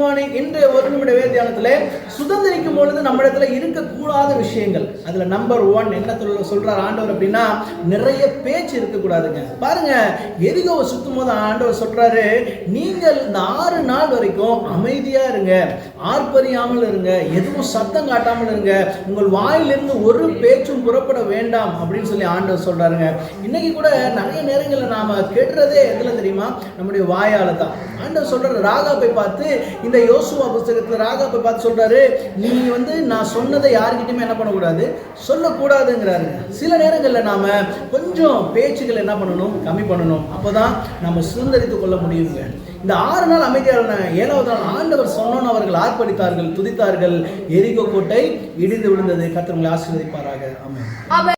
Morning. இன்று ஒரு நிமிட வேத தியானத்திலே சுதந்திரிக்கும் பொழுது நம்ம இடத்துல இருக்கக்கூடாத விஷயங்கள், அதுல நம்பர் 1 என்ன சொல்றார் ஆண்டவர் அப்படின்னா, நிறைய பேச்சு இருக்கக்கூடாதுங்க. பாருங்க, எரிகோவை சுத்தும் போது ஆண்டவர் சொல்றாரு, நீங்கள் இந்த 6 நாள் வரைக்கும் அமைதியா இருங்க, ஆர்ப்பரியாமல் இருங்க, எதுவும் சத்தம் காட்டாமல் இருங்க, உங்கள் வாயிலிருந்து ஒரு பேச்சும் புறப்பட வேண்டாம் அப்படின்னு சொல்லி ஆண்டவர் சொல்றாருங்க. இன்னைக்கு கூட நிறைய நேரங்களில் நாம கேட்டுறதே எதுல தெரியுமா, நம்முடைய வாயால தான். ஆண்டவர் சொல்றாரு, ராகாபை பார்த்து, இந்த யோசுவா புத்தகத்துல ராகாபை பார்த்து சொல்றாரு, நீ நான் சொன்னதை யாருக்கிட்டையுமே என்ன பண்ணக்கூடாது, சொல்லக்கூடாதுங்கிறாரு. சில நேரங்களில் நாம கொஞ்சம் பேச்சுகள் என்ன பண்ணணும், கம்மி பண்ணணும். அப்போதான் நம்ம சுதந்திரித்துக் கொள்ள முடியுங்க. இந்த 6 நாள் அமைதியான 7வது நாள் ஆண்டவர் சொன்னோன்னு அவர்கள் ஆர்ப்பரித்தார்கள், துதித்தார்கள், எரிகோ கோட்டை இடிந்து விழுந்தது. கர்த்தர் உங்களை ஆசீர்வதிப்பாராக. ஆமென்.